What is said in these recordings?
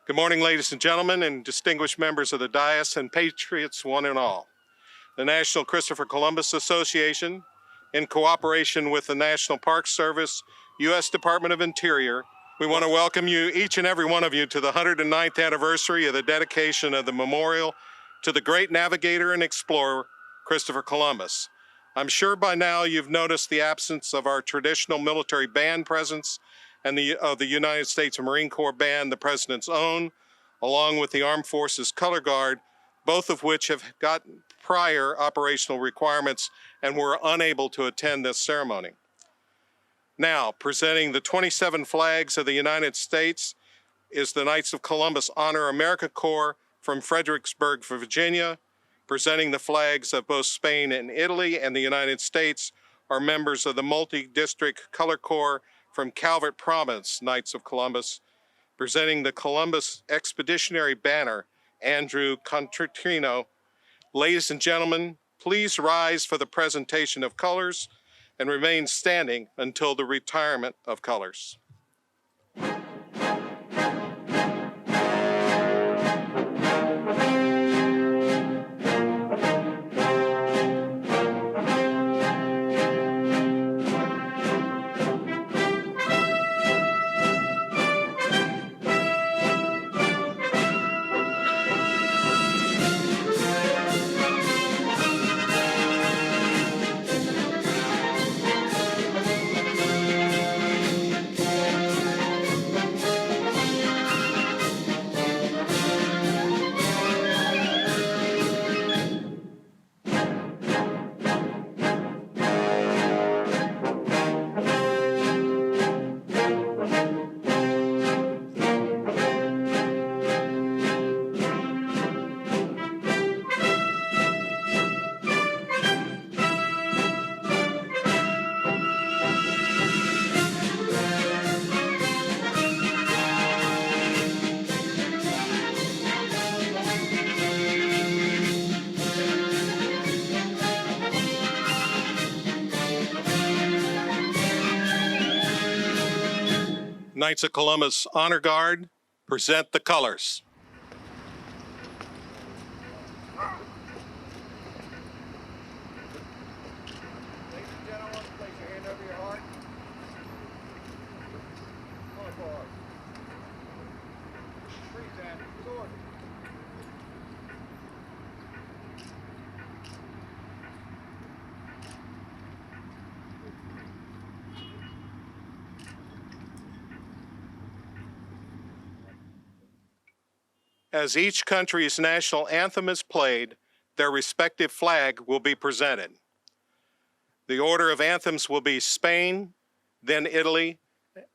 Good morning, ladies and gentlemen, and distinguished members of the dais and patriots one and all. The National Christopher Columbus Association, in cooperation with the National Park Service, U.S. Department of Interior, we want to welcome you, each and every one of you, to the 109th anniversary of the dedication of the memorial to the great navigator and explorer, Christopher Columbus. I'm sure by now you've noticed the absence of our traditional military band presence and of the United States Marine Corps Band, the President's own, along with the Armed Forces Color Guard, both of which have got prior operational requirements and were unable to attend this ceremony. Now, presenting the 27 flags of the United States is the Knights of Columbus Honor America Corps from Fredericksburg, Virginia. Presenting the flags of both Spain and Italy and the United States are members of the Multi-District Color Corps from Calvert Province, Knights of Columbus. Presenting the Columbus Expeditionary Banner, Andrew Contrino. Ladies and gentlemen, please rise for the presentation of colors and remain standing until the retirement of colors. Knights of Columbus Honor Guard, present the colors. Ladies and gentlemen, place your hand over your heart. Going forward. Freeze that. Sword. As each country's national anthem is played, their respective flag will be presented. The order of anthems will be Spain, then Italy,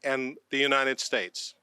and the United States.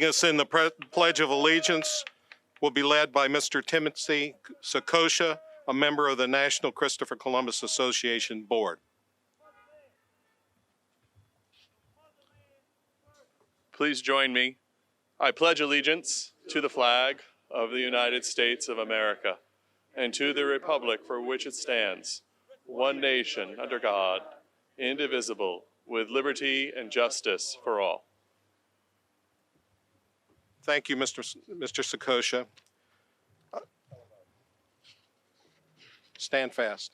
Leading us in the Pledge of Allegiance will be led by Mr. Timothy Sakosha, a member of the National Christopher Columbus Association Board. Please join me. I pledge allegiance to the flag of the United States of America and to the republic for which it stands, one nation under God, indivisible, with liberty and justice for all. Thank you, Mr. Sakosha. Stand fast.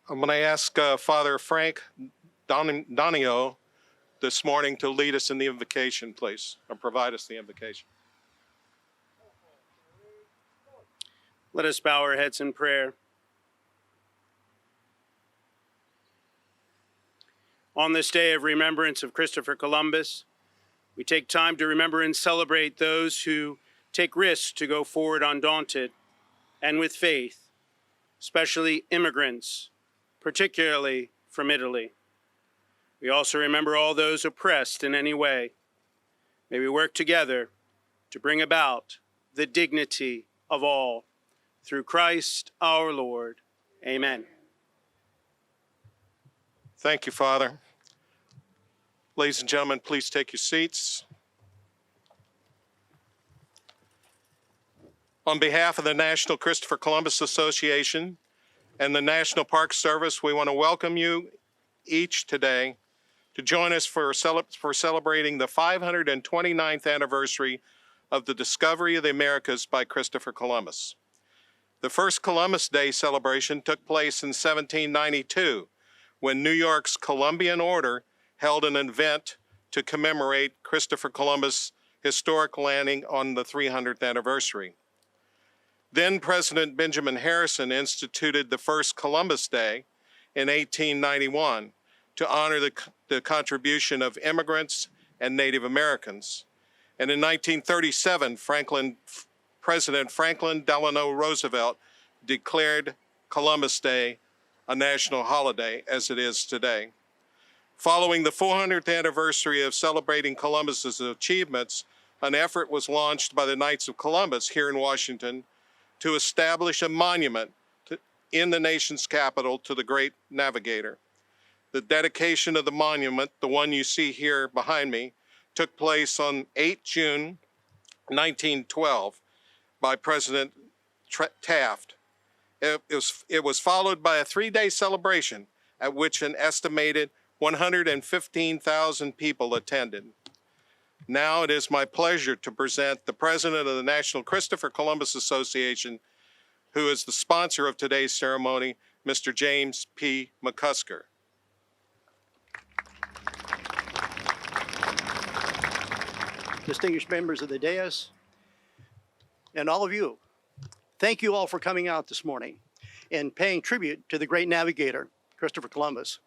I'm going to ask Father Frank Donio this morning to lead us in the invocation, please, or provide us the invocation. Let us bow our heads in prayer. On this day of remembrance of Christopher Columbus, we take time to remember and celebrate those who take risks to go forward undaunted and with faith, especially immigrants, particularly from Italy. We also remember all those oppressed in any way. May we work together to bring about the dignity of all. Through Christ our Lord. Amen. Thank you, Father. Ladies and gentlemen, please take your seats. On behalf of the National Christopher Columbus Association and the National Park Service, we want to welcome you each today to join us for celebrating the 529th anniversary of the discovery of the Americas by Christopher Columbus. The first Columbus Day celebration took place in 1792, when New York's Columbian Order held an event to commemorate Christopher Columbus' historic landing on the 300th anniversary. Then President Benjamin Harrison instituted the first Columbus Day in 1891 to honor the contribution of immigrants and Native Americans. And in 1937, President Franklin Delano Roosevelt declared Columbus Day a national holiday, as it is today. Following the 400th anniversary of celebrating Columbus's achievements, an effort was launched by the Knights of Columbus here in Washington to establish a monument in the nation's capital to the great navigator. The dedication of the monument, the one you see here behind me, took place on 8 June 1912 by President Taft. It was followed by a 3-day celebration at which an estimated 115,000 people attended. Now it is my pleasure to present the president of the National Christopher Columbus Association, who is the sponsor of today's ceremony, Mr. James P. McCusker. Distinguished members of the dais, and all of you, thank you all for coming out this morning and paying tribute to the great navigator, Christopher Columbus.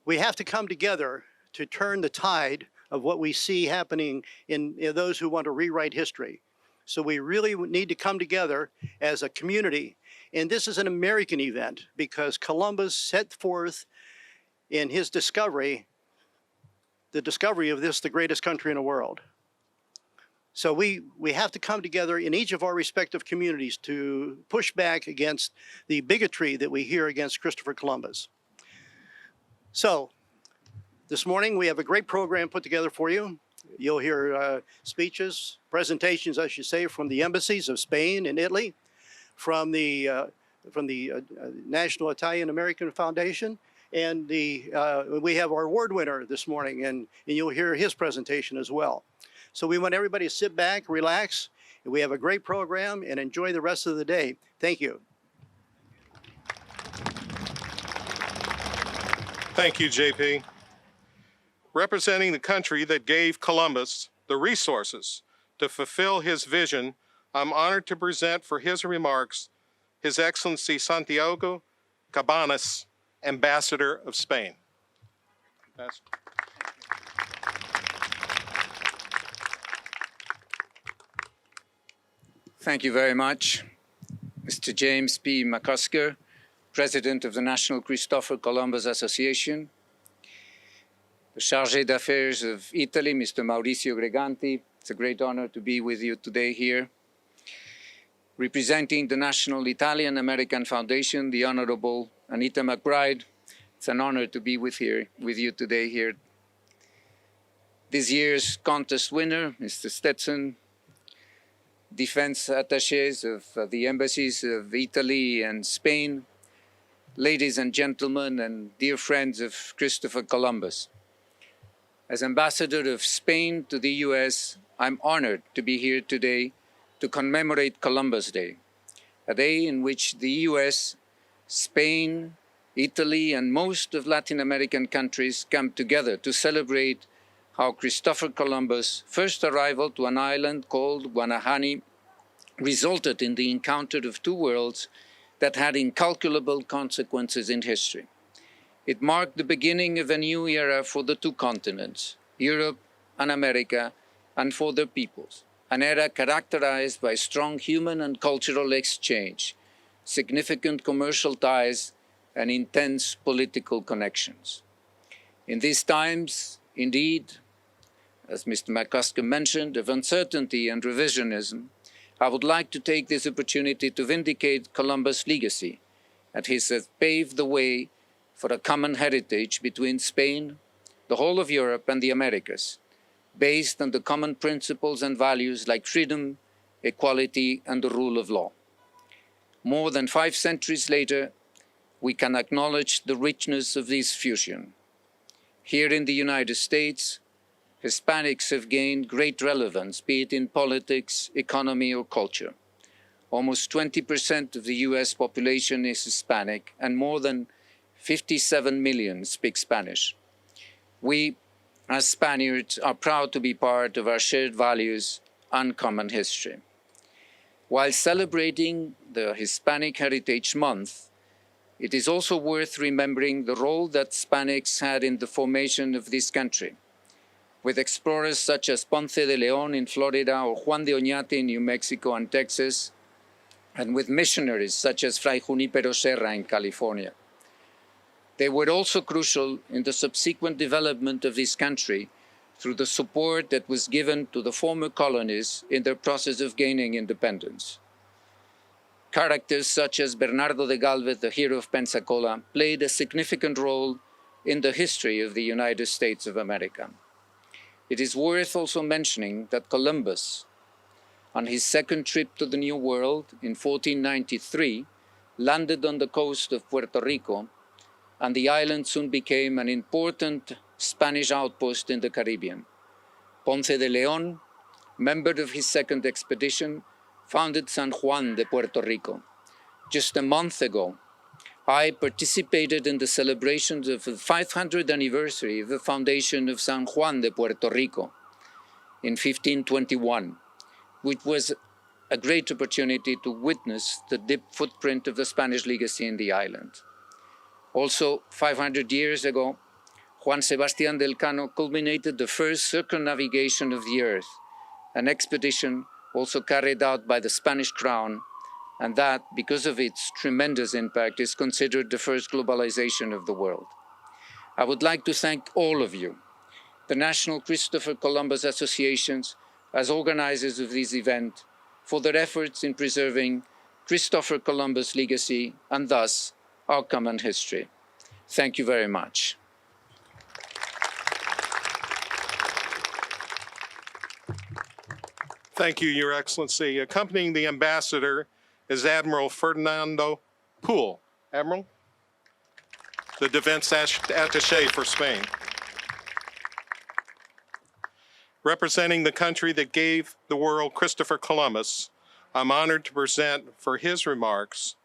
We have to come together to turn the tide of what we see happening in those who want to rewrite history. So we really need to come together as a community. And this is an American event because Columbus set forth in his discovery, the discovery of this, the greatest country in the world. So we have to come together in each of our respective communities to push back against the bigotry that we hear against Christopher Columbus. So this morning we have a great program put together for you. You'll hear speeches, presentations, I should say, from the embassies of Spain and Italy, from the National Italian American Foundation, and we have our award winner this morning, and you'll hear his presentation as well. So we want everybody to sit back, relax, and we have a great program, and enjoy the rest of the day. Thank you. Thank you, JP. Representing the country that gave Columbus the resources to fulfill his vision, I'm honored to present for his remarks His Excellency Santiago Cabanas, Ambassador of Spain. Ambassador. Thank you very much. Mr. James P. McCusker, President of the National Christopher Columbus Association, the Chargé d'Affaires of Italy, Mr. Maurizio Greganti. It's a great honor to be with you today here. Representing the National Italian-American Foundation, the Honorable Anita McBride. It's an honor to be with you today here. This year's contest winner, Mr. Stetson, defense attachés of the embassies of Italy and Spain, ladies and gentlemen, and dear friends of Christopher Columbus. As ambassador of Spain to the US, I'm honored to be here today to commemorate Columbus Day, a day in which the US, Spain, Italy, and most of Latin American countries come together to celebrate how Christopher Columbus' first arrival to an island called Guanahani resulted in the encounter of two worlds that had incalculable consequences in history. It marked the beginning of a new era for the two continents, Europe and America, and for their peoples, an era characterized by strong human and cultural exchange, significant commercial ties, and intense political connections. In these times, indeed, as Mr. McCusker mentioned, of uncertainty and revisionism, I would like to take this opportunity to vindicate Columbus' legacy, and he has paved the way for a common heritage between Spain, the whole of Europe, and the Americas, based on the common principles and values like freedom, equality, and the rule of law. More than 5 centuries later, we can acknowledge the richness of this fusion. Here in the United States, Hispanics have gained great relevance, be it in politics, economy, or culture. Almost 20% of the US population is Hispanic, and more than 57 million speak Spanish. We, as Spaniards, are proud to be part of our shared values and common history. While celebrating the Hispanic Heritage Month, it is also worth remembering the role that Hispanics had in the formation of this country, with explorers such as Ponce de León in Florida or Juan de Oñate in New Mexico and Texas, and with missionaries such as Fray Junípero Serra in California. They were also crucial in the subsequent development of this country through the support that was given to the former colonies in their process of gaining independence. Characters such as Bernardo de Galvez, the hero of Pensacola, played a significant role in the history of the United States of America. It is worth also mentioning that Columbus, on his second trip to the New World in 1493, landed on the coast of Puerto Rico, and the island soon became an important Spanish outpost in the Caribbean. Ponce de León, member of his second expedition, founded San Juan de Puerto Rico. Just a month ago, I participated in the celebrations of the 500th anniversary of the foundation of San Juan de Puerto Rico in 1521, which was a great opportunity to witness the deep footprint of the Spanish legacy in the island. Also, 500 years ago, Juan Sebastián del Cano culminated the first circumnavigation of the Earth, an expedition also carried out by the Spanish crown, and that, because of its tremendous impact, is considered the first globalization of the world. I would like to thank all of you, the National Christopher Columbus Associations, as organizers of this event, for their efforts in preserving Christopher Columbus' legacy and thus our common history. Thank you very much. Thank you, Your Excellency. Accompanying the ambassador is Admiral Fernando Poole. Admiral, the defense attaché for Spain. Representing the country that gave the world Christopher Columbus, I'm honored to present for his remarks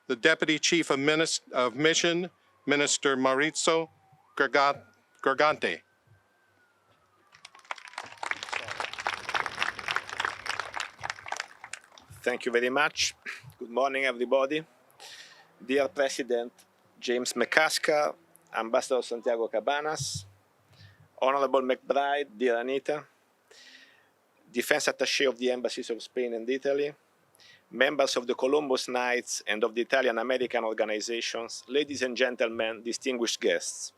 the Deputy Chief of Mission, Minister Maurizio Greganti. Thank you very much. Good morning, everybody. Dear President James McCusker, Ambassador Santiago Cabanas, Honorable McBride, dear Anita, defense attaché of the embassies of Spain and Italy, members of the Columbus Knights and of the Italian-American organizations, ladies and gentlemen, distinguished guests.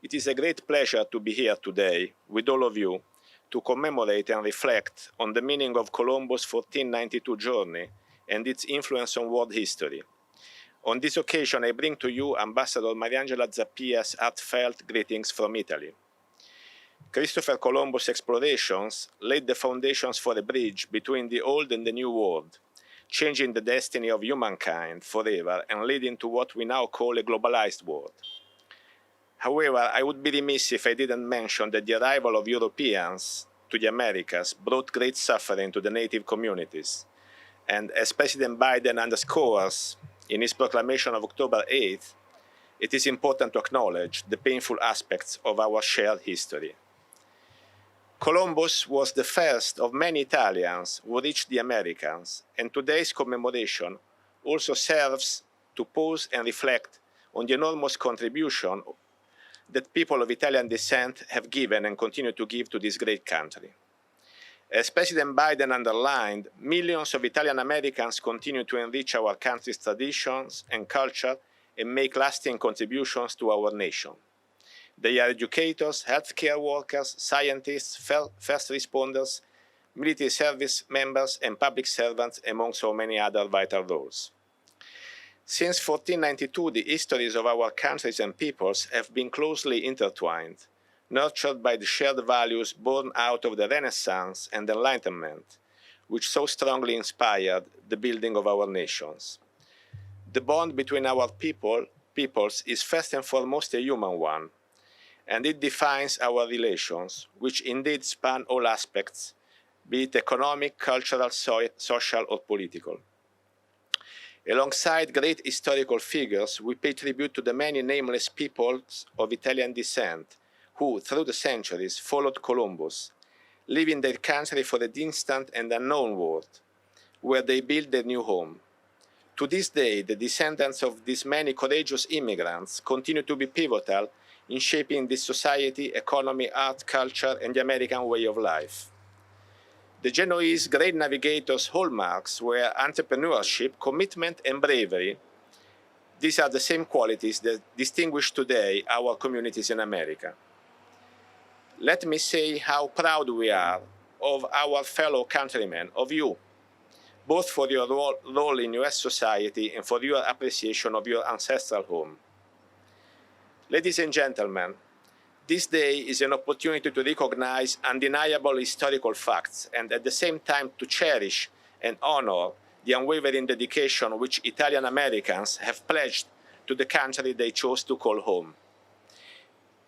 It is a great pleasure to be here today with all of you to commemorate and reflect on the meaning of Columbus' 1492 journey and its influence on world history. On this occasion, I bring to you Ambassador Mariangela Zappia's heartfelt greetings from Italy. Christopher Columbus' explorations laid the foundations for a bridge between the old and the new world, changing the destiny of humankind forever and leading to what we now call a globalized world. However, I would be remiss if I didn't mention that the arrival of Europeans to the Americas brought great suffering to the native communities. And as President Biden underscores in his proclamation of October 8th, it is important to acknowledge the painful aspects of our shared history. Columbus was the first of many Italians who reached the Americas, and today's commemoration also serves to pause and reflect on the enormous contribution that people of Italian descent have given and continue to give to this great country. As President Biden underlined, millions of Italian Americans continue to enrich our country's traditions and culture and make lasting contributions to our nation. They are educators, healthcare workers, scientists, first responders, military service members, and public servants, among so many other vital roles. Since 1492, the histories of our countries and peoples have been closely intertwined, nurtured by the shared values born out of the Renaissance and Enlightenment, which so strongly inspired the building of our nations. The bond between our peoples is first and foremost a human one, and it defines our relations, which indeed span all aspects, be it economic, cultural, social, or political. Alongside great historical figures, we pay tribute to the many nameless peoples of Italian descent who, through the centuries, followed Columbus, leaving their country for a distant and unknown world, where they built their new home. To this day, the descendants of these many courageous immigrants continue to be pivotal in shaping this society, economy, art, culture, and the American way of life. The Genoese great navigators' hallmarks were entrepreneurship, commitment, and bravery. These are the same qualities that distinguish today our communities in America. Let me say how proud we are of our fellow countrymen, of you, both for your role in US society and for your appreciation of your ancestral home. Ladies and gentlemen, this day is an opportunity to recognize undeniable historical facts and at the same time to cherish and honor the unwavering dedication which Italian Americans have pledged to the country they chose to call home.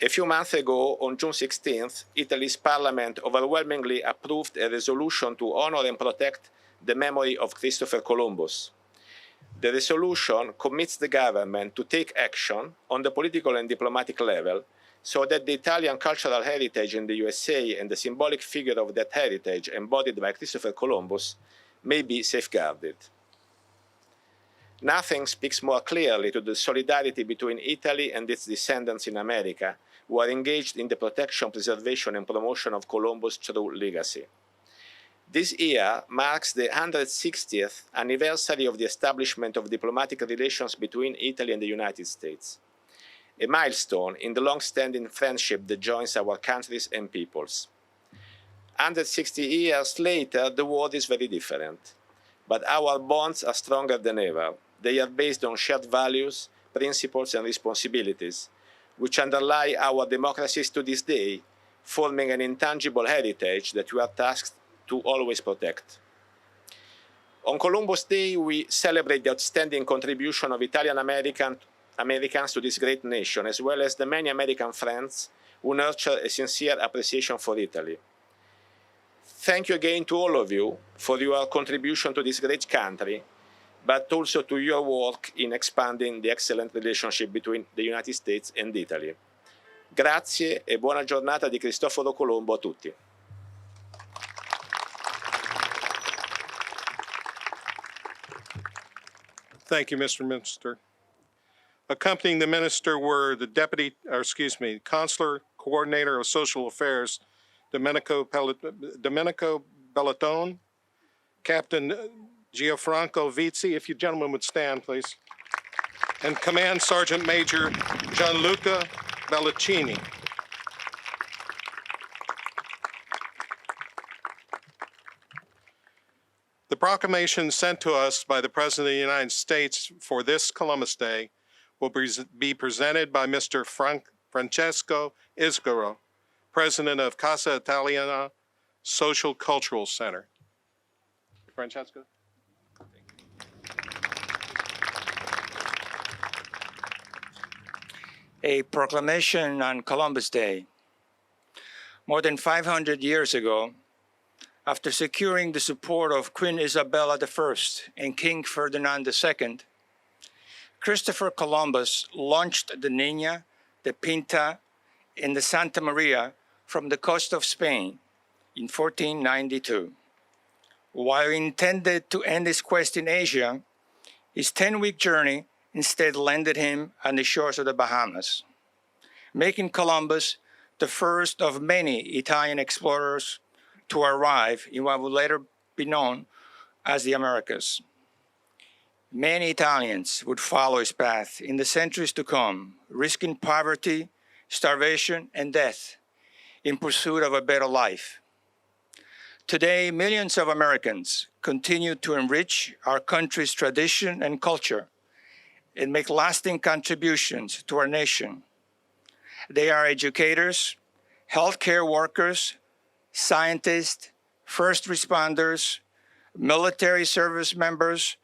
A few months ago, on June 16th, Italy's parliament overwhelmingly approved a resolution to honor and protect the memory of Christopher Columbus. The resolution commits the government to take action on the political and diplomatic level so that the Italian cultural heritage in the USA and the symbolic figure of that heritage embodied by Christopher Columbus may be safeguarded. Nothing speaks more clearly to the solidarity between Italy and its descendants in America who are engaged in the protection, preservation, and promotion of Columbus' true legacy. This year marks the 160th anniversary of the establishment of diplomatic relations between Italy and the United States, a milestone in the long-standing friendship that joins our countries and peoples. 160 years later, the world is very different, but our bonds are stronger than ever. They are based on shared values, principles, and responsibilities, which underlie our democracies to this day, forming an intangible heritage that we are tasked to always protect. On Columbus Day, we celebrate the outstanding contribution of Italian Americans to this great nation, as well as the many American friends who nurture a sincere appreciation for Italy. Thank you again to all of you for your contribution to this great country, but also to your work in expanding the excellent relationship between the United States and Italy. Grazie e buona giornata di Cristoforo Colombo a tutti. Thank you, Mr. Minister. Accompanying the minister were the Consular Coordinator of Social Affairs, Domenico Bellatone, Captain Gianfranco Vizzi, if you gentlemen would stand, please, and Command Sergeant Major Gianluca Bellaccini. The proclamation sent to us by the President of the United States for this Columbus Day will be presented by Mr. Francesco Isgaro, President of Casa Italiana Social Cultural Center. Francesco? A proclamation on Columbus Day. More than 500 years ago, after securing the support of Queen Isabella I and King Ferdinand II, Christopher Columbus launched the Nina, the Pinta, and the Santa Maria from the coast of Spain in 1492. While he intended to end his quest in Asia, his 10-week journey instead landed him on the shores of the Bahamas, making Columbus the first of many Italian explorers to arrive in what would later be known as the Americas. Many Italians would follow his path in the centuries to come, risking poverty, starvation, and death in pursuit of a better life. Today, millions of Americans continue to enrich our country's tradition and culture and make lasting contributions to our nation. They are educators, healthcare workers, scientists, first responders, military service members,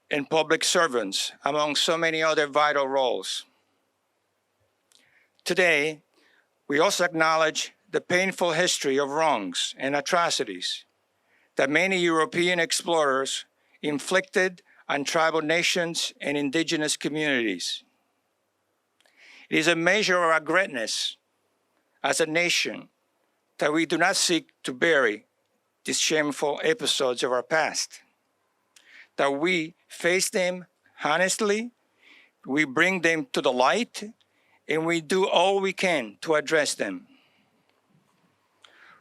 and public servants, among so many other vital roles. Today, we also acknowledge the painful history of wrongs and atrocities that many European explorers inflicted on tribal nations and indigenous communities. It is a measure of our greatness as a nation that we do not seek to bury these shameful episodes of our past, that we face them honestly, we bring them to the light, and we do all we can to address them.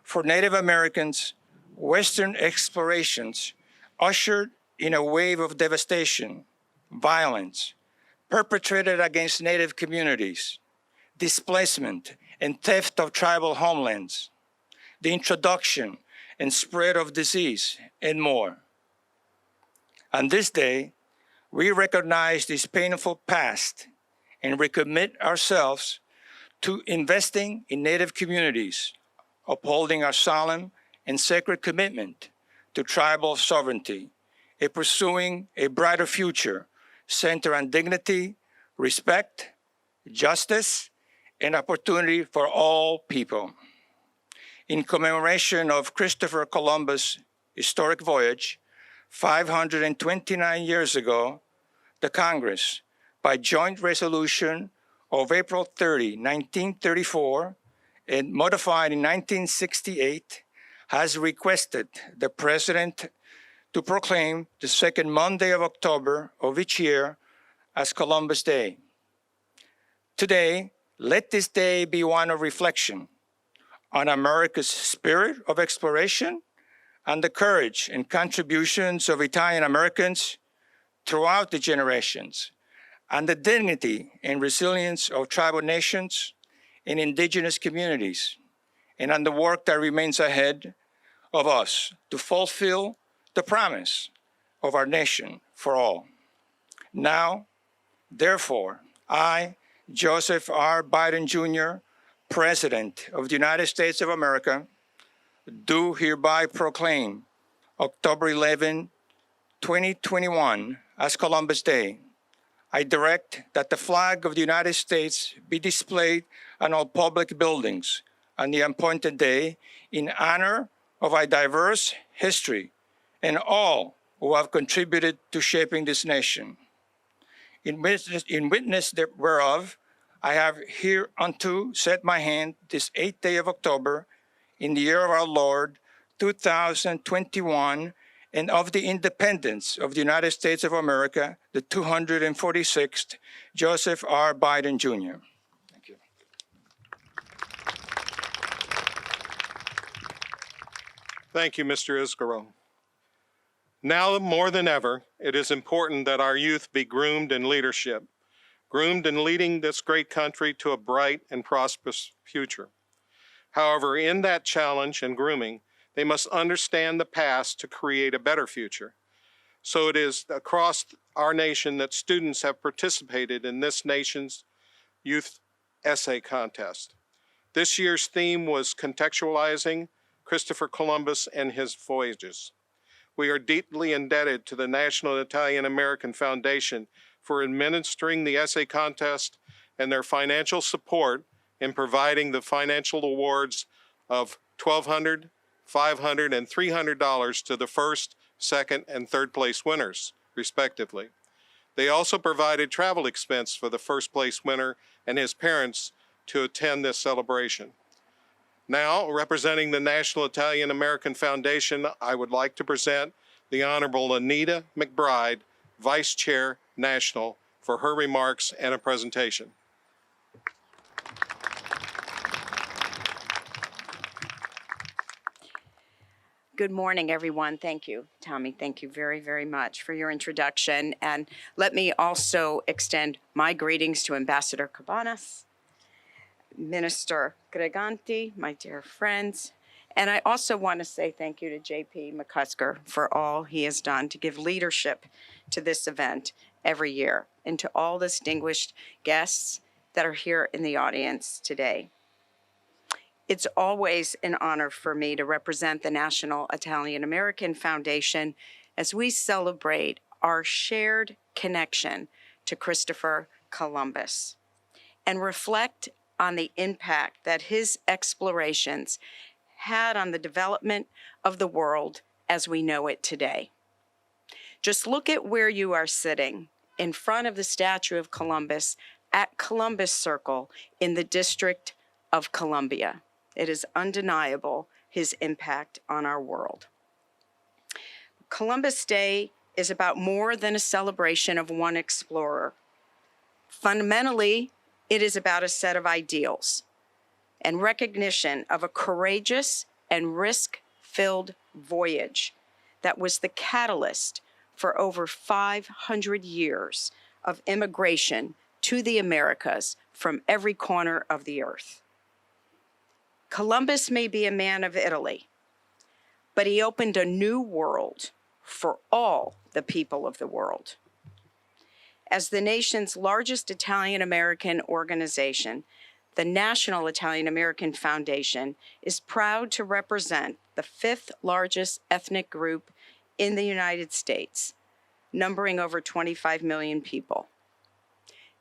For Native Americans, Western explorations ushered in a wave of devastation, violence, perpetrated against Native communities, displacement and theft of tribal homelands, the introduction and spread of disease, and more. On this day, we recognize this painful past and recommit ourselves to investing in Native communities, upholding our solemn and sacred commitment to tribal sovereignty, and pursuing a brighter future centered on dignity, respect, justice, and opportunity for all people. In commemoration of Christopher Columbus' historic voyage, 529 years ago, the Congress, by joint resolution of April 30, 1934, and modified in 1968, has requested the President to proclaim the second Monday of October of each year as Columbus Day. Today, let this day be one of reflection on America's spirit of exploration and the courage and contributions of Italian Americans throughout the generations, and the dignity and resilience of tribal nations and indigenous communities, and on the work that remains ahead of us to fulfill the promise of our nation for all. Now, therefore, I, Joseph R. Biden Jr., President of the United States of America, do hereby proclaim October 11, 2021 as Columbus Day. I direct that the flag of the United States be displayed on all public buildings on the appointed day in honor of our diverse history and all who have contributed to shaping this nation. In witness whereof, I have hereunto set my hand this 8th day of October in the year of our Lord, 2021, and of the independence of the United States of America, the 246th, Joseph R. Biden, Jr. Thank you. Thank you, Mr. Isgaro. Now more than ever, it is important that our youth be groomed in leadership, groomed in leading this great country to a bright and prosperous future. However, in that challenge and grooming, they must understand the past to create a better future. So it is across our nation that students have participated in this nation's youth essay contest. This year's theme was contextualizing Christopher Columbus and his voyages. We are deeply indebted to the National Italian American Foundation for administering the essay contest and their financial support in providing the financial awards of $1,200, $500, and $300 to the first, second, and third place winners, respectively. They also provided travel expense for the first place winner and his parents to attend this celebration. Now, representing the National Italian American Foundation, I would like to present the Honorable Anita McBride, Vice Chair, National, for her remarks and a presentation. Good morning, everyone. Thank you, Tommy. Thank you very, very much for your introduction. And let me also extend my greetings to Ambassador Cabanas, Minister Greganti, my dear friends. And I also want to say thank you to J.P. McCusker for all he has done to give leadership to this event every year, and to all distinguished guests that are here in the audience today. It's always an honor for me to represent the National Italian American Foundation as we celebrate our shared connection to Christopher Columbus and reflect on the impact that his explorations had on the development of the world as we know it today. Just look at where you are sitting, in front of the statue of Columbus at Columbus Circle in the District of Columbia. It is undeniable, his impact on our world. Columbus Day is about more than a celebration of one explorer. Fundamentally, it is about a set of ideals and recognition of a courageous and risk-filled voyage that was the catalyst for over 500 years of immigration to the Americas from every corner of the earth. Columbus may be a man of Italy, but he opened a new world for all the people of the world. As the nation's largest Italian-American organization, the National Italian American Foundation is proud to represent the 5th largest ethnic group in the United States, numbering over 25 million people.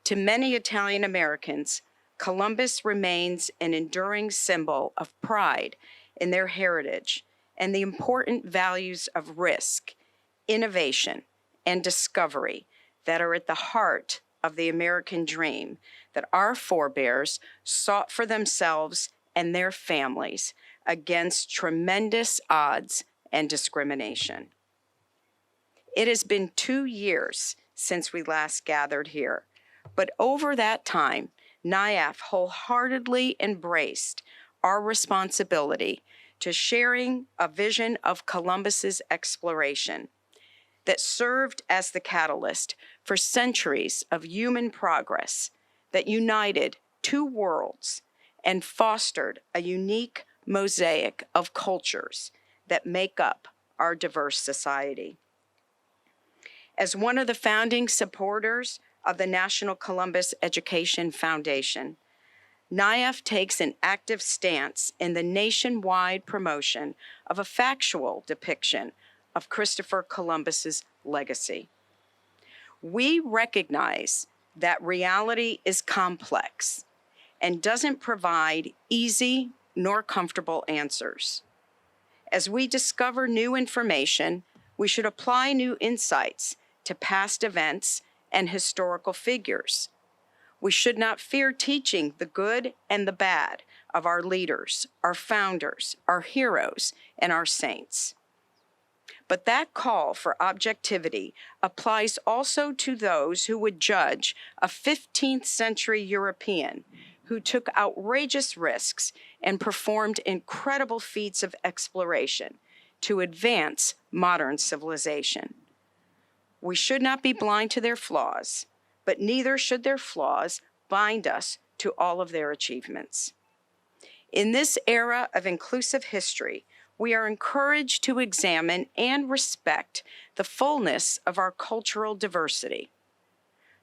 To many Italian Americans, Columbus remains an enduring symbol of pride in their heritage and the important values of risk, innovation, and discovery that are at the heart of the American dream that our forebears sought for themselves and their families against tremendous odds and discrimination. It has been 2 years since we last gathered here, but over that time, NIAF wholeheartedly embraced our responsibility to sharing a vision of Columbus's exploration that served as the catalyst for centuries of human progress that united two worlds and fostered a unique mosaic of cultures that make up our diverse society. As one of the founding supporters of the National Columbus Education Foundation, NIAF takes an active stance in the nationwide promotion of a factual depiction of Christopher Columbus's legacy. We recognize that reality is complex and doesn't provide easy nor comfortable answers. As we discover new information, we should apply new insights to past events and historical figures. We should not fear teaching the good and the bad of our leaders, our founders, our heroes, and our saints. But that call for objectivity applies also to those who would judge a 15th century European who took outrageous risks and performed incredible feats of exploration, to advance modern civilization. We should not be blind to their flaws, but neither should their flaws bind us to all of their achievements. In this era of inclusive history, we are encouraged to examine and respect the fullness of our cultural diversity.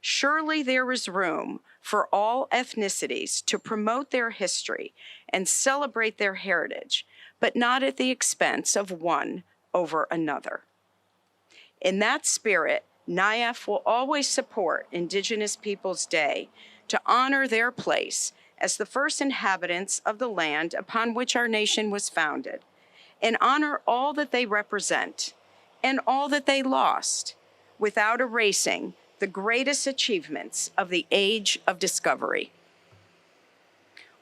Surely there is room for all ethnicities to promote their history and celebrate their heritage, but not at the expense of one over another. In that spirit, NIAF will always support Indigenous Peoples Day to honor their place as the first inhabitants of the land upon which our nation was founded, and honor all that they represent and all that they lost without erasing the greatest achievements of the age of discovery.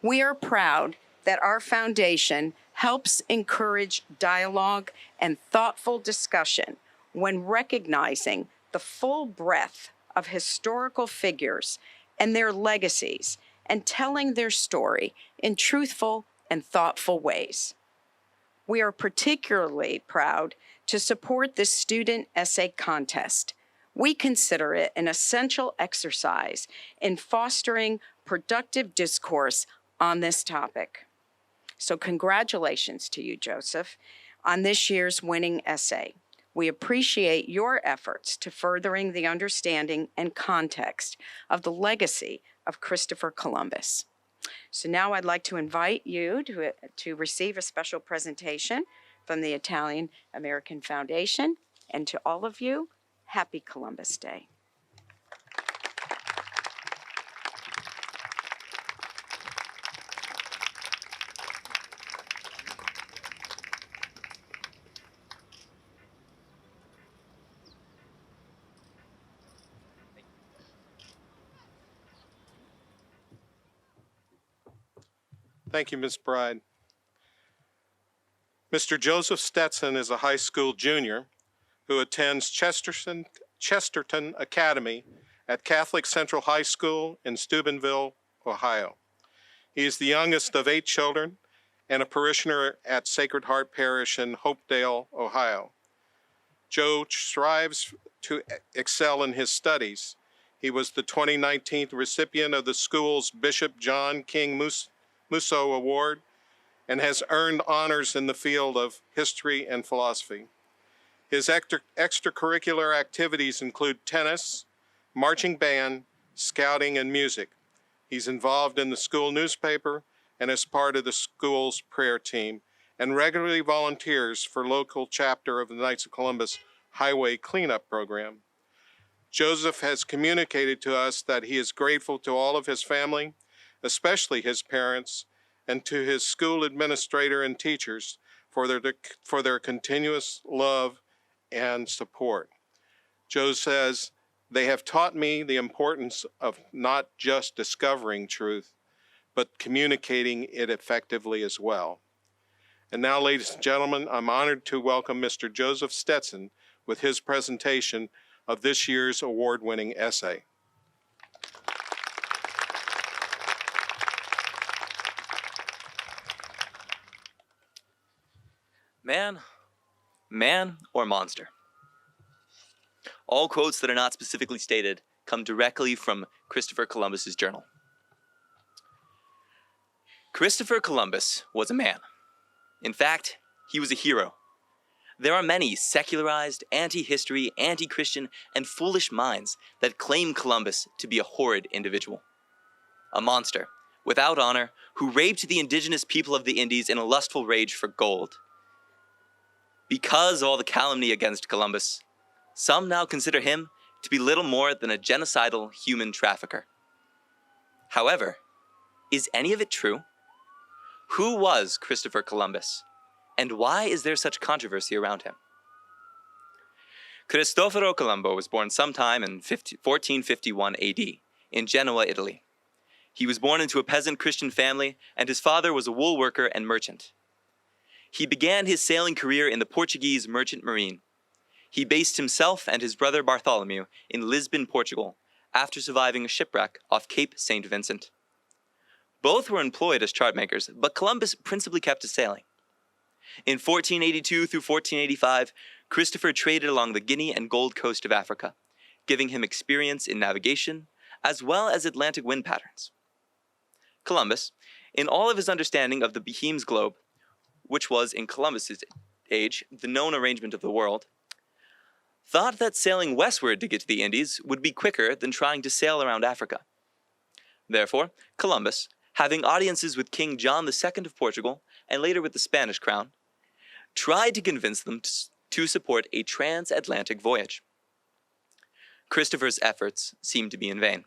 We are proud that our foundation helps encourage dialogue and thoughtful discussion when recognizing the full breadth of historical figures and their legacies and telling their story in truthful and thoughtful ways. We are particularly proud to support this student essay contest. We consider it an essential exercise in fostering productive discourse on this topic. So congratulations to you, Joseph, on this year's winning essay. We appreciate your efforts to furthering the understanding and context of the legacy of Christopher Columbus. So now I'd like to invite you to receive a special presentation from the Italian American Foundation. And to all of you, happy Columbus Day. Thank you, Ms. Bride. Mr. Joseph Stetson is a high school junior who attends Chesterton Academy at Catholic Central High School in Steubenville, Ohio. He is the youngest of 8 children and a parishioner at Sacred Heart Parish in Hopedale, Ohio. Joe strives to excel in his studies. He was the 2019 recipient of the school's Bishop John King Musso Award and has earned honors in the field of history and philosophy. His extracurricular activities include tennis, marching band, scouting, and music. He's involved in the school newspaper and is part of the school's prayer team and regularly volunteers for local chapter of the Knights of Columbus Highway Cleanup Program. Joseph has communicated to us that he is grateful to all of his family, especially his parents, and to his school administrator and teachers for their continuous love and support. Joe says, "They have taught me the importance of not just discovering truth, but communicating it effectively as well." And now, ladies and gentlemen, I'm honored to welcome Mr. Joseph Stetson with his presentation of this year's award-winning essay. Man or monster? All quotes that are not specifically stated come directly from Christopher Columbus's journal. Christopher Columbus was a man. In fact, he was a hero. There are many secularized, anti-history, anti-Christian, and foolish minds that claim Columbus to be a horrid individual. A monster, without honor, who raped the indigenous people of the Indies in a lustful rage for gold. Because of all the calumny against Columbus, some now consider him to be little more than a genocidal human trafficker. However, is any of it true? Who was Christopher Columbus, and why is there such controversy around him? Cristoforo Colombo was born sometime in 1451 AD in Genoa, Italy. He was born into a peasant Christian family, and his father was a wool worker and merchant. He began his sailing career in the Portuguese merchant marine. He based himself and his brother Bartholomew in Lisbon, Portugal, after surviving a shipwreck off Cape St. Vincent. Both were employed as chartmakers, but Columbus principally kept to sailing. In 1482 through 1485, Christopher traded along the Guinea and Gold Coast of Africa, giving him experience in navigation as well as Atlantic wind patterns. Columbus, in all of his understanding of the Bohem's globe, which was in Columbus's age the known arrangement of the world, thought that sailing westward to get to the Indies would be quicker than trying to sail around Africa. Therefore, Columbus, having audiences with King John II of Portugal and later with the Spanish crown, tried to convince them to support a transatlantic voyage. Christopher's efforts seemed to be in vain.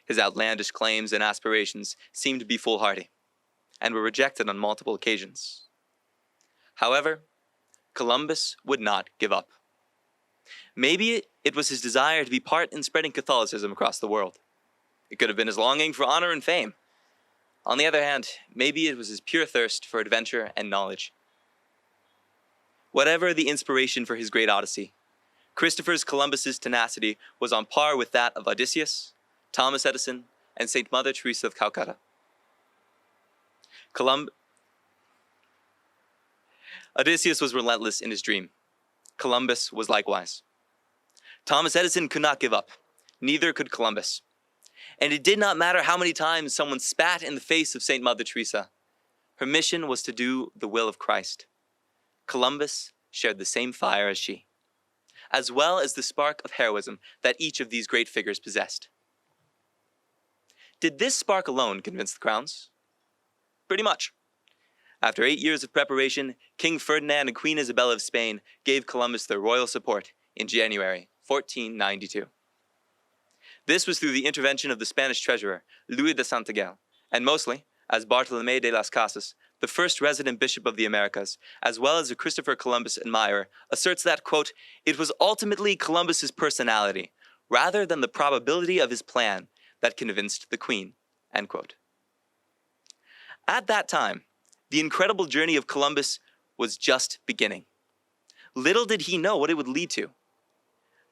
His outlandish claims and aspirations seemed to be foolhardy, and were rejected on multiple occasions. However, Columbus would not give up. Maybe it was his desire to be part in spreading Catholicism across the world. It could have been his longing for honor and fame. On the other hand, maybe it was his pure thirst for adventure and knowledge. Whatever the inspiration for his great odyssey, Christopher Columbus's tenacity was on par with that of Odysseus, Thomas Edison, and Saint Mother Teresa of Calcutta. Odysseus was relentless in his dream. Columbus was likewise. Thomas Edison could not give up. Neither could Columbus. And it did not matter how many times someone spat in the face of Saint Mother Teresa. Her mission was to do the will of Christ. Columbus shared the same fire as she, as well as the spark of heroism that each of these great figures possessed. Did this spark alone convince the crowns? Pretty much. After 8 years of preparation, King Ferdinand and Queen Isabella of Spain gave Columbus their royal support in January 1492. This was through the intervention of the Spanish treasurer, Louis de Santiago, and mostly, as Bartolomé de las Casas, the first resident bishop of the Americas, as well as a Christopher Columbus admirer, asserts that, quote, it was ultimately Columbus's personality, rather than the probability of his plan, that convinced the Queen, end quote. At that time, the incredible journey of Columbus was just beginning. Little did he know what it would lead to.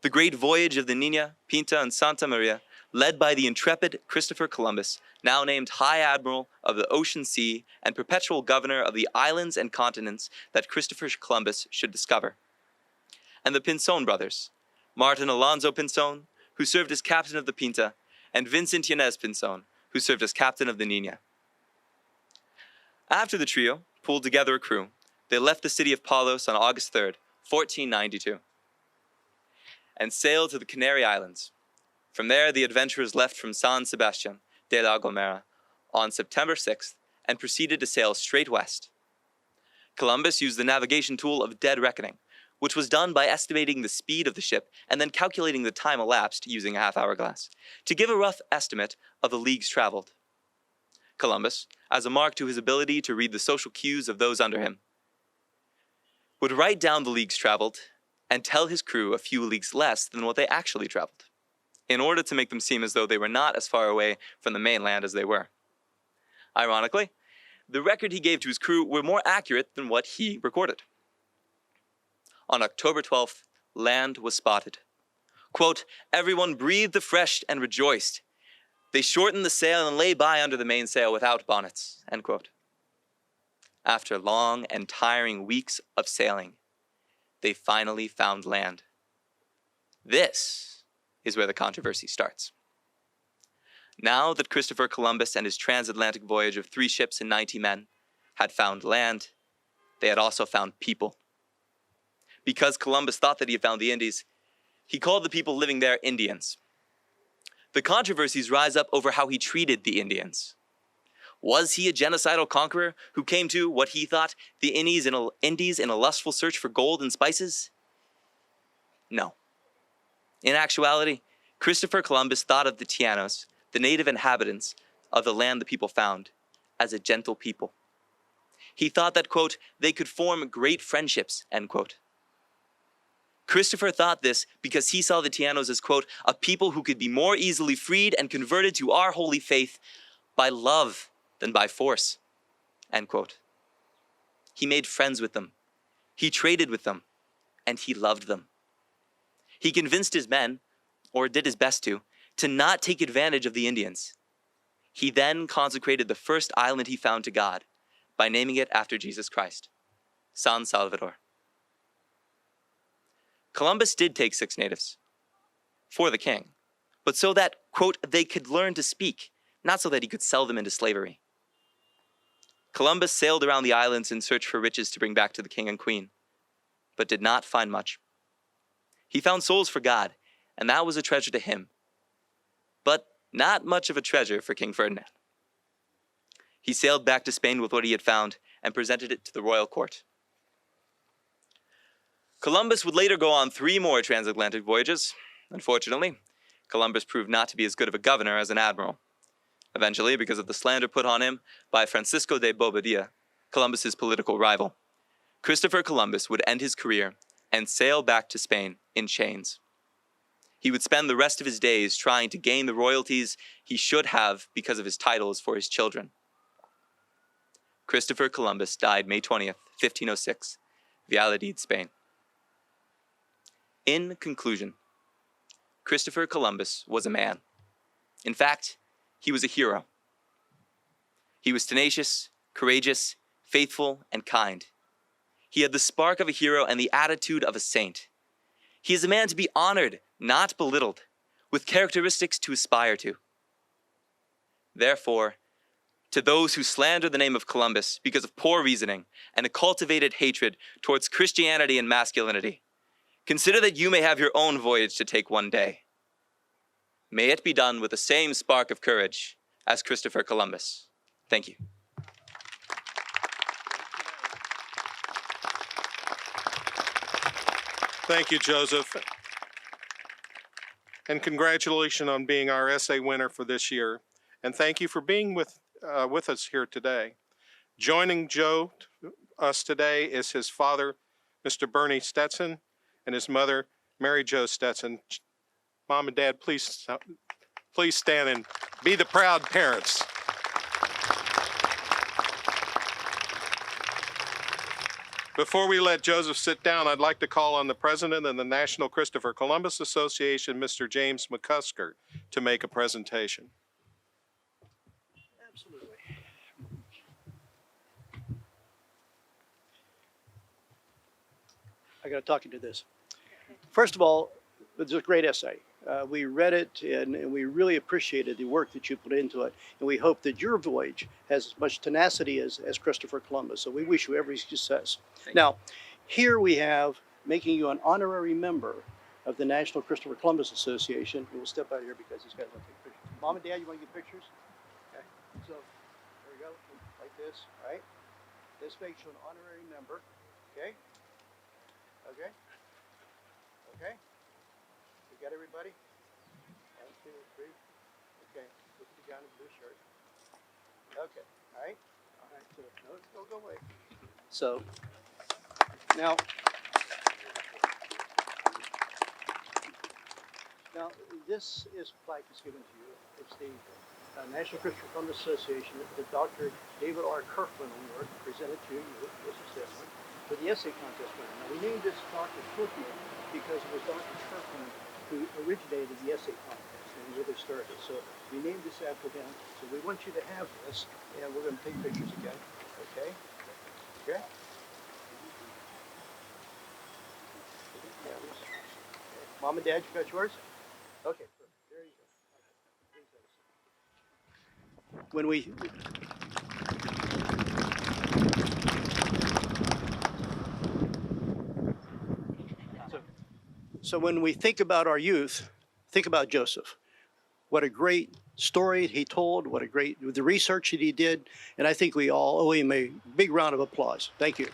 The great voyage of the Nina, Pinta, and Santa Maria, led by the intrepid Christopher Columbus, now named High Admiral of the Ocean Sea and perpetual governor of the islands and continents that Christopher Columbus should discover. And the Pinzon brothers, Martin Alonso Pinzon, who served as captain of the Pinta, and Vincent Yanez Pinzon, who served as captain of the Nina. After the trio pulled together a crew, they left the city of Palos on August 3rd, 1492, and sailed to the Canary Islands. From there, the adventurers left from San Sebastián de la Gomera on September 6th and proceeded to sail straight west. Columbus used the navigation tool of dead reckoning, which was done by estimating the speed of the ship and then calculating the time elapsed using a half-hourglass, to give a rough estimate of the leagues traveled. Columbus, as a mark to his ability to read the social cues of those under him, would write down the leagues traveled and tell his crew a few leagues less than what they actually traveled, in order to make them seem as though they were not as far away from the mainland as they were. Ironically, the record he gave to his crew were more accurate than what he recorded. On October 12th, land was spotted. Quote, everyone breathed afresh and rejoiced. They shortened the sail and lay by under the mainsail without bonnets, end quote. After long and tiring weeks of sailing, they finally found land. This is where the controversy starts. Now that Christopher Columbus and his transatlantic voyage of 3 ships and 90 men had found land, they had also found people. Because Columbus thought that he had found the Indies, he called the people living there Indians. The controversies rise up over how he treated the Indians. Was he a genocidal conqueror who came to what he thought the Indies in a lustful search for gold and spices? No. In actuality, Christopher Columbus thought of the Taínos, the native inhabitants of the land the people found, as a gentle people. He thought that, quote, they could form great friendships, end quote. Christopher thought this because he saw the Taínos as, quote, a people who could be more easily freed and converted to our holy faith by love than by force, end quote. He made friends with them. He traded with them, and he loved them. He convinced his men, or did his best to not take advantage of the Indians. He then consecrated the first island he found to God by naming it after Jesus Christ, San Salvador. Columbus did take 6 natives for the king, but so that, quote, they could learn to speak, not so that he could sell them into slavery. Columbus sailed around the islands in search for riches to bring back to the king and queen, but did not find much. He found souls for God, and that was a treasure to him, but not much of a treasure for King Ferdinand. He sailed back to Spain with what he had found and presented it to the royal court. Columbus would later go on 3 more transatlantic voyages. Unfortunately, Columbus proved not to be as good of a governor as an admiral. Eventually, because of the slander put on him by Francisco de Bobadilla, Columbus's political rival, Christopher Columbus would end his career and sail back to Spain in chains. He would spend the rest of his days trying to gain the royalties he should have because of his titles for his children. Christopher Columbus died May 20th, 1506, Valladolid, Spain. In conclusion, Christopher Columbus was a man. In fact, he was a hero. He was tenacious, courageous, faithful, and kind. He had the spark of a hero and the attitude of a saint. He is a man to be honored, not belittled, with characteristics to aspire to. Therefore, to those who slander the name of Columbus because of poor reasoning and a cultivated hatred towards Christianity and masculinity, consider that you may have your own voyage to take one day. May it be done with the same spark of courage as Christopher Columbus. Thank you. Thank you, Joseph. And congratulations on being our essay winner for this year. And thank you for being with us here today. Joining us today is his father, Mr. Bernie Stetson, and his mother, Mary Jo Stetson. Mom and Dad, please stand and be the proud parents. Before we let Joseph sit down, I'd like to call on the president of the National Christopher Columbus Association, Mr. James McCusker, to make a presentation. Absolutely. I got to talk you to this. First of all, it's a great essay. We read it and we really appreciated the work that you put into it. And we hope that your voyage has as much tenacity as Christopher Columbus. So we wish you every success. Now, here we have making you an honorary member of the National Christopher Columbus Association. And we'll step out here because these guys want to take pictures. Mom and Dad, you want to get pictures? Okay. So there we go, like this, all right? This makes you an honorary member. Okay? Okay? Okay? We got everybody? 1, 2, 3. Okay. Put the guy in the blue shirt. Okay. All right. All right. So no, don't go away. So now this is plaque is given to you. It's the National Christopher Columbus Association, the Dr. David R. Kirkland Award presented to you. This is this one for the essay contest winner. Now we named this Dr. Kirkland because it was Dr. Kirkland who originated the essay contest and where they started. So we named this after him. So we want you to have this, and we're going to take pictures again. Okay? Okay? Mom and Dad, you got yours? Okay, perfect. There you go. When we So when we think about our youth, think about Joseph. What a great story he told, the research that he did, and I think we all owe him a big round of applause. Thank you.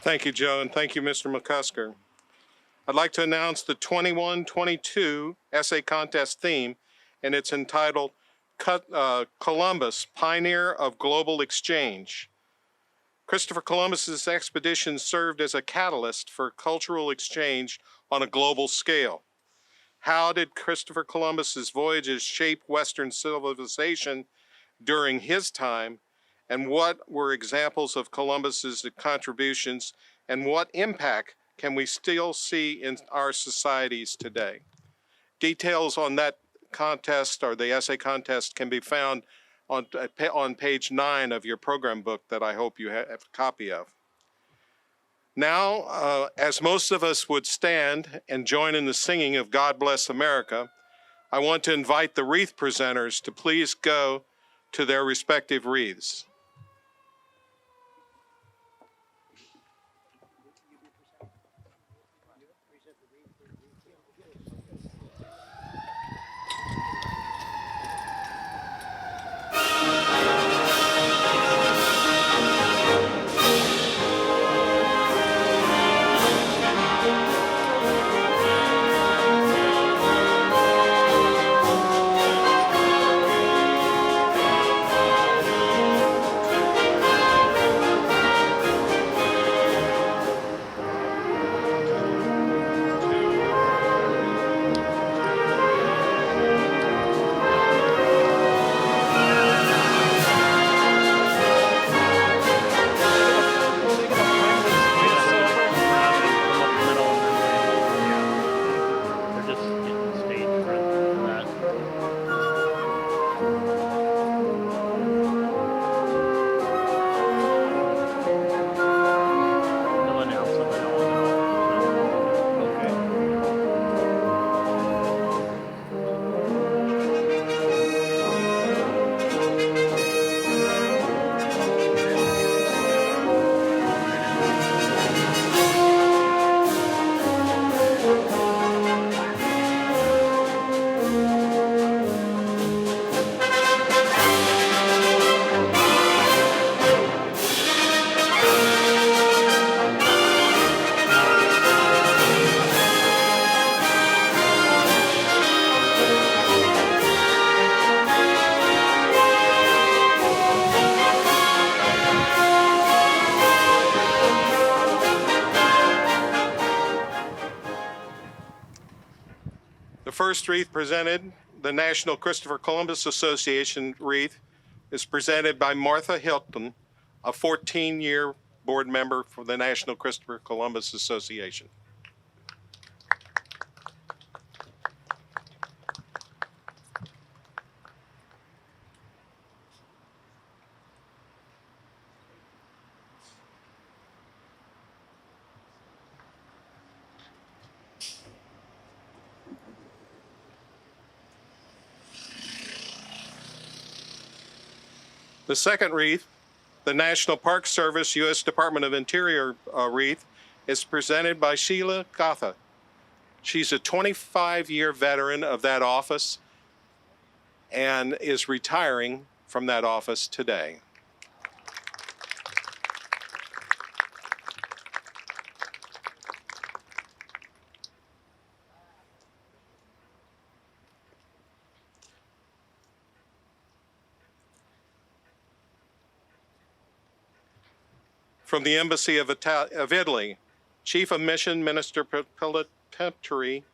Thank you, Joe, and thank you, Mr. McCusker. I'd like to announce the 21-22 essay contest theme, and it's entitled Columbus, Pioneer of Global Exchange. Christopher Columbus's expedition served as a catalyst for cultural exchange on a global scale. How did Christopher Columbus's voyages shape Western civilization during his time, and what were examples of Columbus's contributions, and what impact can we still see in our societies today? Details on that contest, or the essay contest, can be found on page 9 of your program book that I hope you have a copy of. Now, as most of us would stand and join in the singing of God Bless America, I want to invite the wreath presenters to please go to their respective wreaths. The first wreath presented, the National Christopher Columbus Association wreath, is presented by Martha Hilton, a 14-year board member for the National Christopher Columbus Association. The second wreath, the National Park Service U.S. Department of Interior wreath, is presented by Sheila Gotha. She's a 25-year veteran of that office and is retiring from that office today. From the Embassy of Italy, Chief of Mission, Minister Plenipotentiary,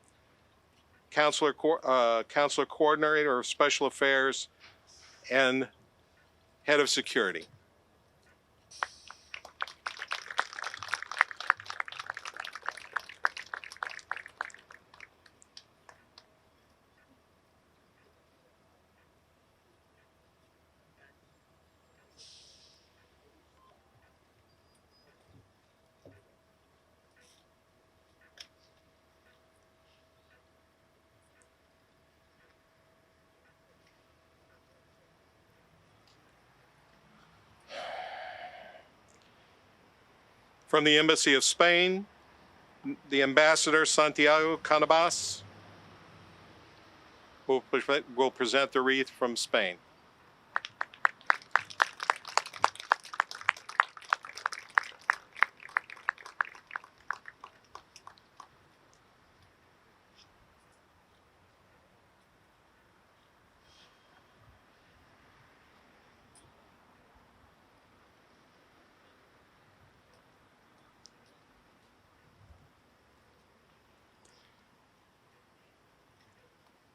Counselor Coordinator of Special Affairs, and Head of Security. From the Embassy of Spain, the Ambassador Santiago Canabas will present the wreath from Spain.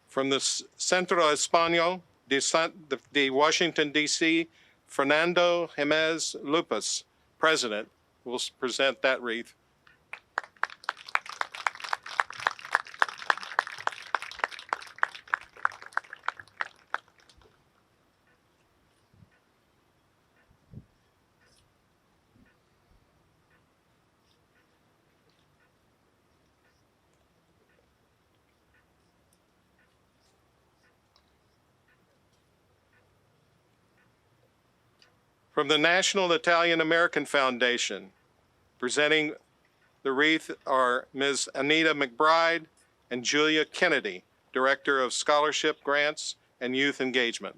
From the Centro Español de Washington, D.C., Fernando Jiménez Lupus, President, will present that wreath. From the National Italian American Foundation, presenting the wreath are Ms. Anita McBride and Julia Kennedy, Director of Scholarship Grants and Youth Engagement.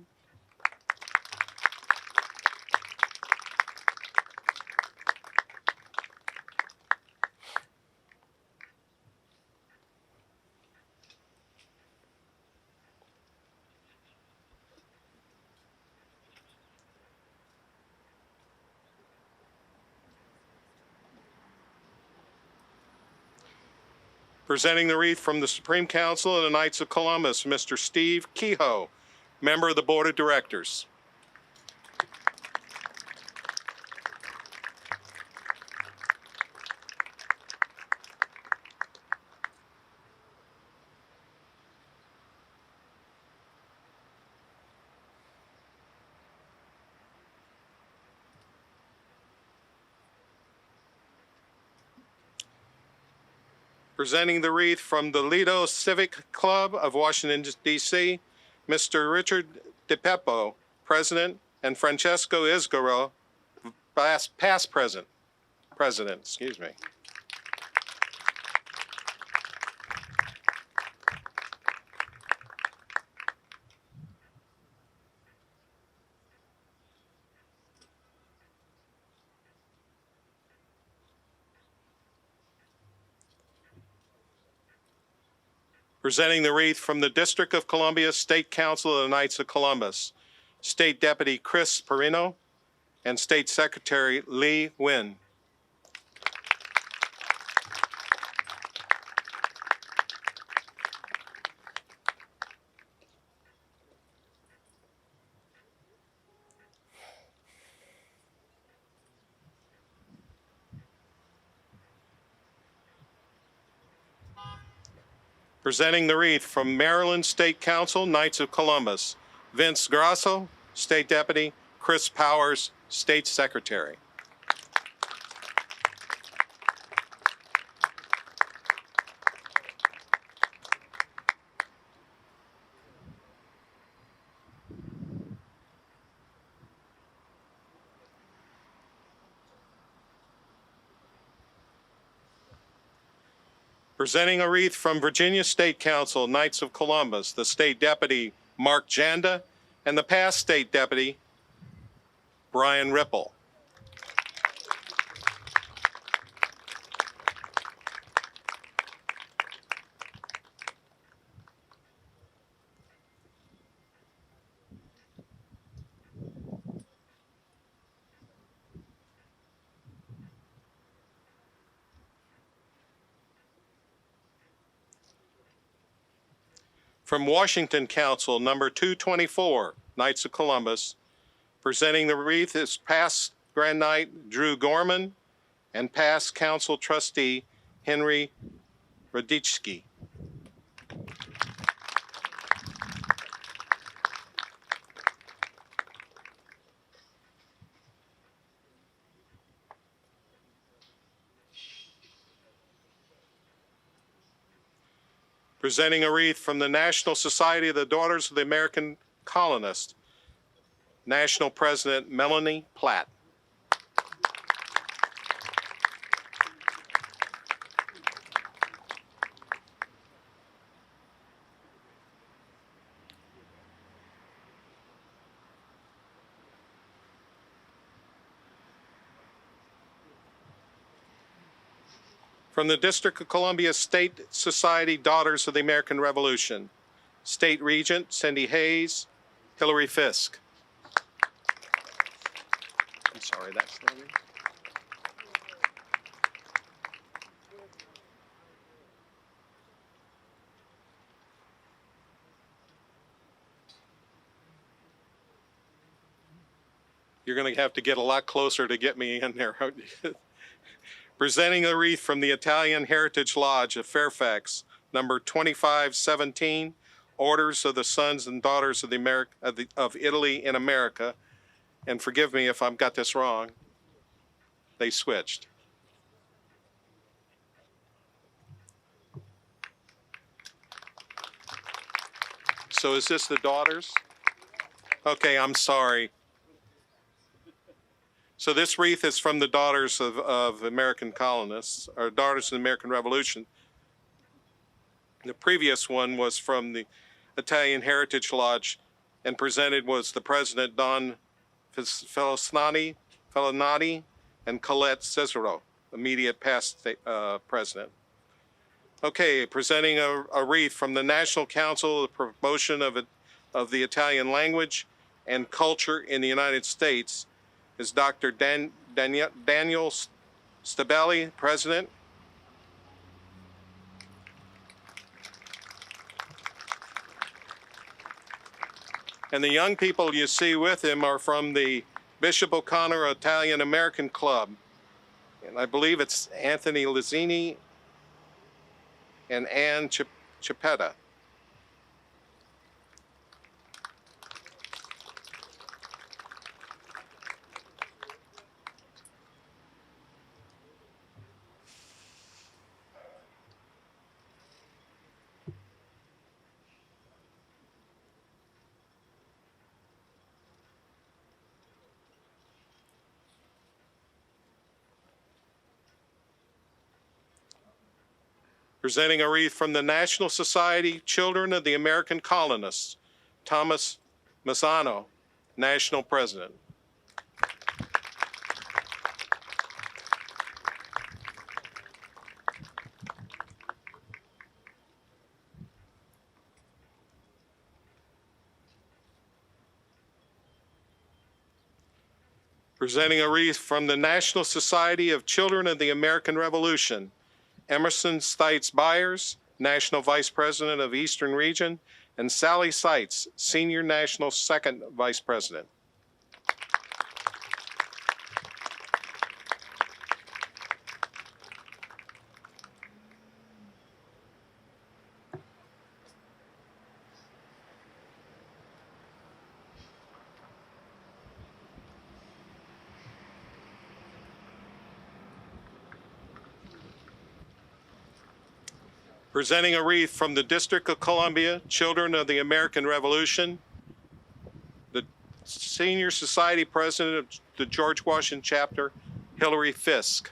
Presenting the wreath from the Supreme Council of the Knights of Columbus, Mr. Steve Kehoe, member of the Board of Directors. Presenting the wreath from the Lido Civic Club of Washington, D.C., Mr. Richard DiPeppo, President, and Francesco Isgaro, past president, excuse me. Presenting the wreath from the District of Columbia State Council of the Knights of Columbus, State Deputy Chris Perino and State Secretary Lee Wynn. Presenting the wreath from Maryland State Council, Knights of Columbus, Vince Grasso, State Deputy, Chris Powers, State Secretary. Presenting a wreath from Virginia State Council, Knights of Columbus, the State Deputy, Mark Janda, and the past State Deputy, Brian Ripple. From Washington Council, number 224, Knights of Columbus, presenting the wreath is past Grand Knight Drew Gorman and past Council Trustee Henry Radichski. Presenting a wreath from the National Society of the Daughters of the American Colonists, National President Melanie Platt. From the District of Columbia State Society Daughters of the American Revolution, State Regent Cindy Hayes, Hillary Fisk. I'm sorry, that's not me. You're going to have to get a lot closer to get me in there. Presenting a wreath from the Italian Heritage Lodge of Fairfax, number 2517, Orders of the Sons and Daughters of of Italy in America. And forgive me if I've got this wrong. They switched. So is this the daughters? Okay, I'm sorry. So this wreath is from the Daughters of American Colonists, or Daughters of the American Revolution. The previous one was from the Italian Heritage Lodge, and presented was the president, Don Felinati and Colette Cesaro, immediate past president. Okay, presenting a wreath from the National Council of the Promotion of the Italian Language and Culture in the United States is Dr. Daniel Stabelli, President. And the young people you see with him are from the Bishop O'Connor Italian American Club. And I believe it's Anthony Lazzini and Ann Chiappetta. Presenting a wreath from the National Society Children of the American Colonists, Thomas Mazzano, National President. Presenting a wreath from the National Society of Children of the American Revolution, Emerson Stites Byers, National Vice President of Eastern Region, and Sally Seitz, Senior National Second Vice President. Presenting a wreath from the District of Columbia, Children of the American Revolution, the Senior Society President of the George Washington Chapter, Hillary Fisk.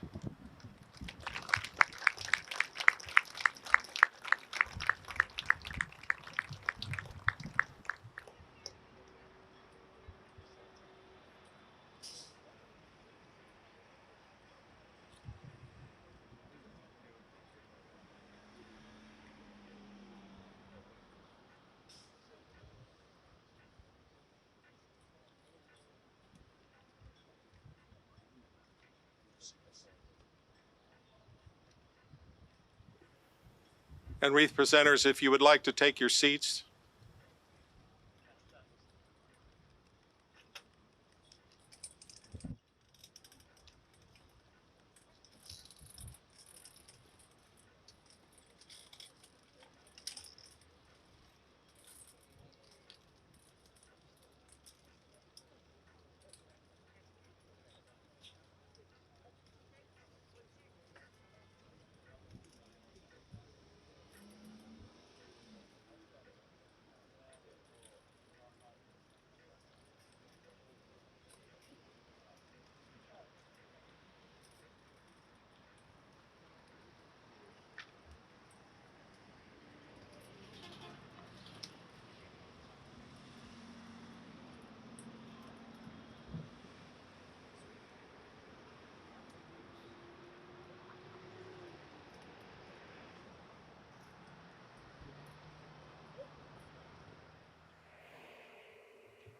And wreath presenters, if you would like to take your seats.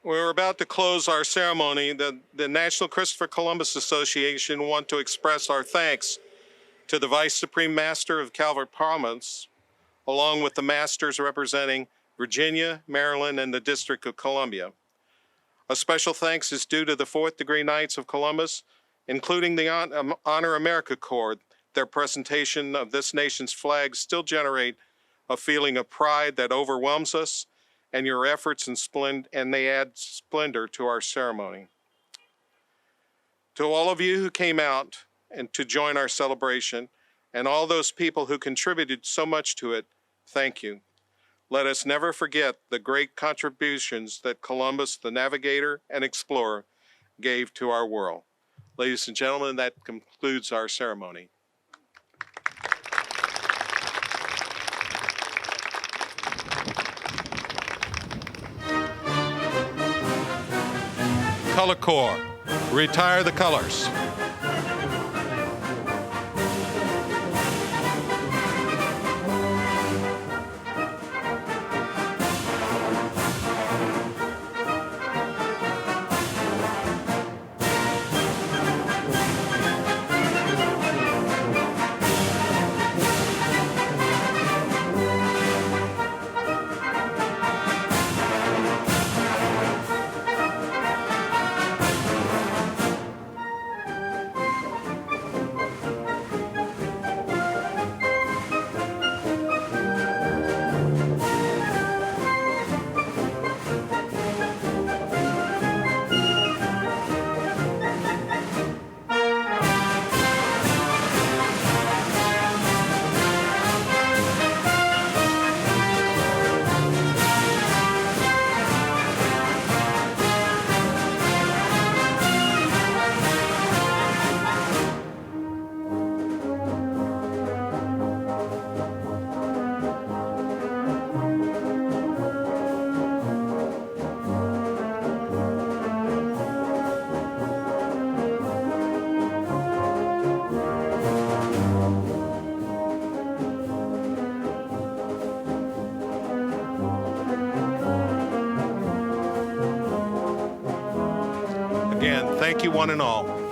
We're about to close our ceremony. The National Christopher Columbus Association want to express our thanks to the Vice Supreme Master of Calvert Province, along with the masters representing Virginia, Maryland, and the District of Columbia. A special thanks is due to the Fourth Degree Knights of Columbus, including the Honor America Corps. Their presentation of this nation's flag still generate a feeling of pride that overwhelms us, and your efforts and they add splendor to our ceremony. To all of you who came out and to join our celebration, and all those people who contributed so much to it, thank you. Let us never forget the great contributions that Columbus, the navigator and explorer, gave to our world. Ladies and gentlemen, that concludes our ceremony. Color Corps, retire the colors. Again, thank you one and all.